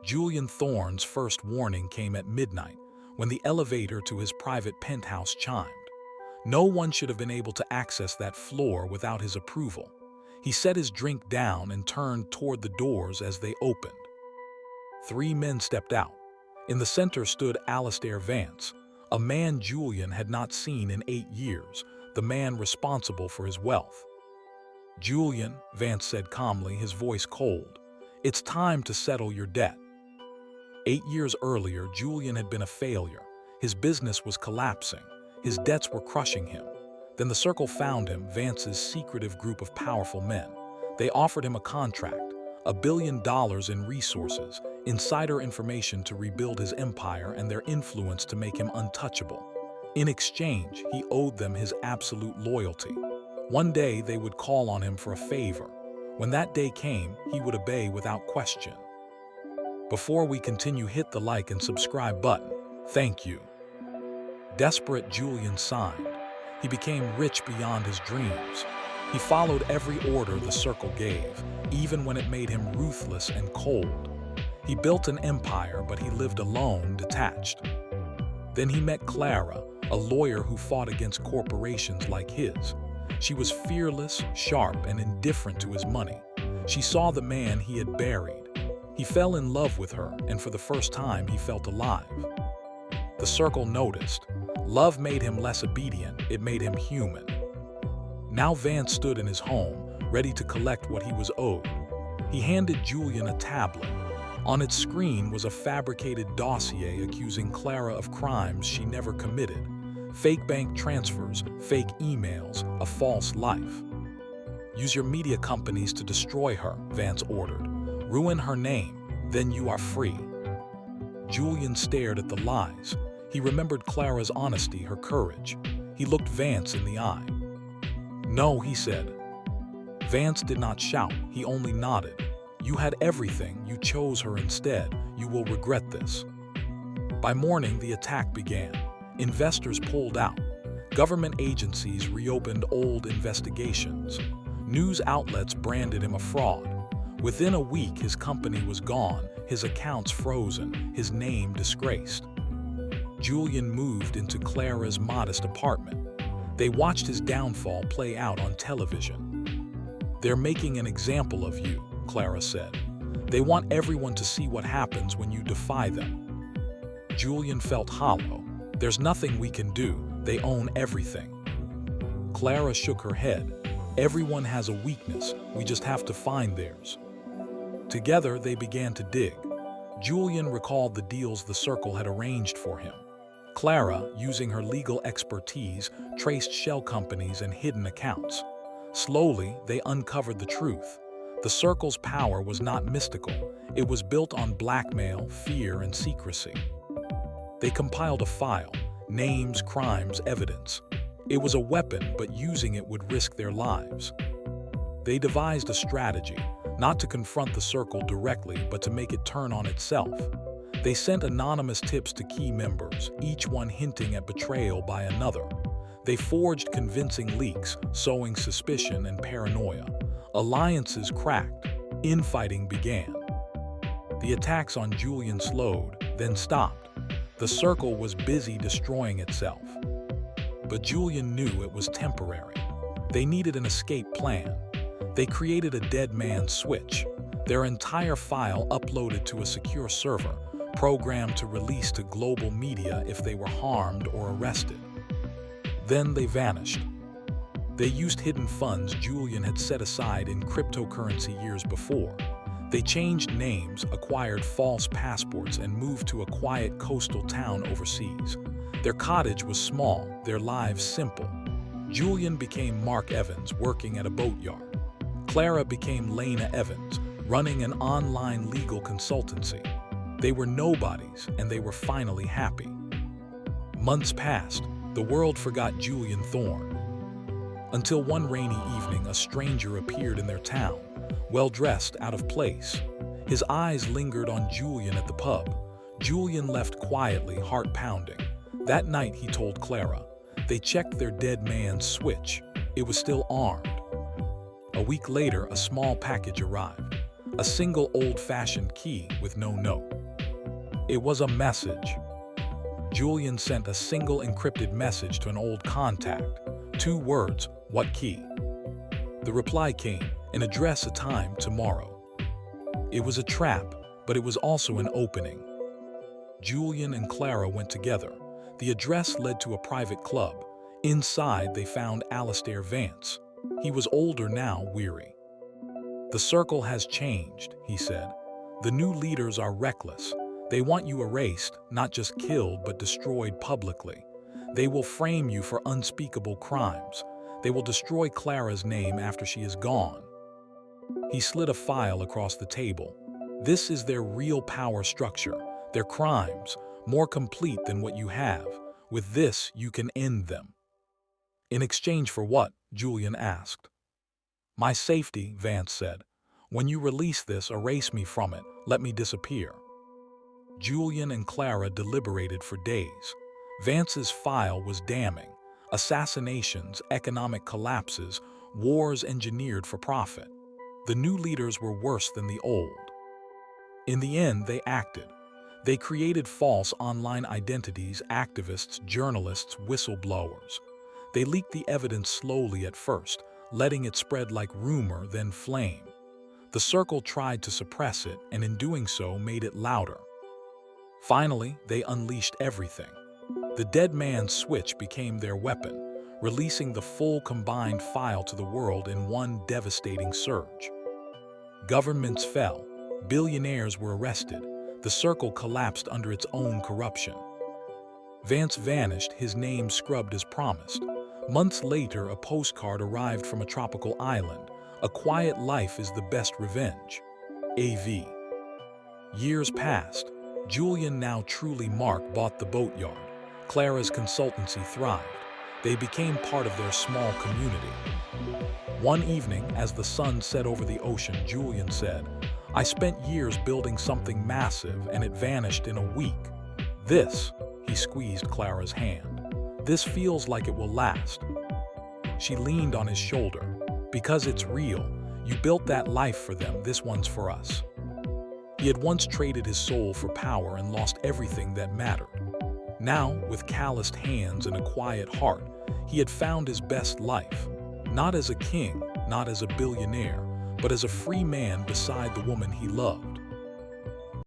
Julian Thorne's first warning came at midnight, when the elevator to his private penthouse chimed. No one should have been able to access that floor without his approval. He set his drink down and turned toward the doors as they opened. 3 men stepped out. In the center stood Alistair Vance, a man Julian had not seen in 8 years, the man responsible for his wealth. "Julian," Vance said calmly, his voice cold, "it's time to settle your debt." 8 years earlier, Julian had been a failure. His business was collapsing. His debts were crushing him. Then the Circle found him, Vance's secretive group of powerful men. They offered him a contract, $1 billion in resources, insider information to rebuild his empire, and their influence to make him untouchable. In exchange, he owed them his absolute loyalty. One day they would call on him for a favor. When that day came, he would obey without question. Before we continue, hit the like and subscribe button. Thank you. Desperate, Julian signed. He became rich beyond his dreams. He followed every order the Circle gave, even when it made him ruthless and cold. He built an empire, but he lived alone, detached. Then he met Clara, a lawyer who fought against corporations like his. She was fearless, sharp, and indifferent to his money. She saw the man he had buried. He fell in love with her, and for the first time he felt alive. The Circle noticed. Love made him less obedient, it made him human. Now Vance stood in his home, ready to collect what he was owed. He handed Julian a tablet. On its screen was a fabricated dossier accusing Clara of crimes she never committed. Fake bank transfers, fake emails, a false life. "Use your media companies to destroy her," Vance ordered. "Ruin her name, then you are free." Julian stared at the lies. He remembered Clara's honesty, her courage. He looked Vance in the eye. "No," he said. Vance did not shout, he only nodded. "You had everything, you chose her instead. You will regret this." By morning, the attack began. Investors pulled out. Government agencies reopened old investigations. News outlets branded him a fraud. Within a week, his company was gone, his accounts frozen, his name disgraced. Julian moved into Clara's modest apartment. They watched his downfall play out on television. "They're making an example of you," Clara said. "They want everyone to see what happens when you defy them." Julian felt hollow. "There's nothing we can do. They own everything." Clara shook her head. "Everyone has a weakness. We just have to find theirs." Together, they began to dig. Julian recalled the deals the Circle had arranged for him. Clara, using her legal expertise, traced shell companies and hidden accounts. Slowly, they uncovered the truth. The Circle's power was not mystical. It was built on blackmail, fear, and secrecy. They compiled a file, names, crimes, evidence. It was a weapon, but using it would risk their lives. They devised a strategy, not to confront the Circle directly, but to make it turn on itself. They sent anonymous tips to key members, each one hinting at betrayal by another. They forged convincing leaks, sowing suspicion and paranoia. Alliances cracked. Infighting began. The attacks on Julian slowed, then stopped. The Circle was busy destroying itself. But Julian knew it was temporary. They needed an escape plan. They created a dead man's switch, their entire file uploaded to a secure server, programmed to release to global media if they were harmed or arrested. Then they vanished. They used hidden funds Julian had set aside in cryptocurrency years before. They changed names, acquired false passports, and moved to a quiet coastal town overseas. Their cottage was small, their lives simple. Julian became Mark Evans, working at a boatyard. Clara became Lena Evans, running an online legal consultancy. They were nobodies, and they were finally happy. Months passed. The world forgot Julian Thorne. Until one rainy evening, a stranger appeared in their town, well-dressed, out of place. His eyes lingered on Julian at the pub. Julian left quietly, heart pounding. That night, he told Clara, they checked their dead man's switch. It was still armed. A week later, a small package arrived. A single old-fashioned key with no note. It was a message. Julian sent a single encrypted message to an old contact. 2 words, "What key?" The reply came, "An address, a time, tomorrow." It was a trap, but it was also an opening. Julian and Clara went together. The address led to a private club. Inside, they found Alistair Vance. He was older now, weary. "The circle has changed," he said. "The new leaders are reckless. They want you erased, not just killed, but destroyed publicly. They will frame you for unspeakable crimes. They will destroy Clara's name after she is gone." He slid a file across the table. "This is their real power structure, their crimes, more complete than what you have. With this, you can end them." "In exchange for what?" Julian asked. "My safety," Vance said. "When you release this, erase me from it. Let me disappear." Julian and Clara deliberated for days. Vance's file was damning. Assassinations, economic collapses, wars engineered for profit. The new leaders were worse than the old. In the end, they acted. They created false online identities, activists, journalists, whistleblowers. They leaked the evidence slowly at first, letting it spread like rumor, then flame. The circle tried to suppress it, and in doing so made it louder. Finally, they unleashed everything. The dead man's switch became their weapon, releasing the full combined file to the world in one devastating surge. Governments fell. Billionaires were arrested. The circle collapsed under its own corruption. Vance vanished, his name scrubbed as promised. Months later, a postcard arrived from a tropical island. "A quiet life is the best revenge. AV." Years passed. Julian, now truly Mark, bought the boatyard. Clara's consultancy thrived. They became part of their small community. One evening, as the sun set over the ocean, Julian said, "I spent years building something massive, and it vanished in a week. This," he squeezed Clara's hand, "this feels like it will last." She leaned on his shoulder. "Because it's real. You built that life for them, this one's for us." He had once traded his soul for power and lost everything that mattered. Now, with calloused hands and a quiet heart, he had found his best life. Not as a king, not as a billionaire, but as a free man beside the woman he loved.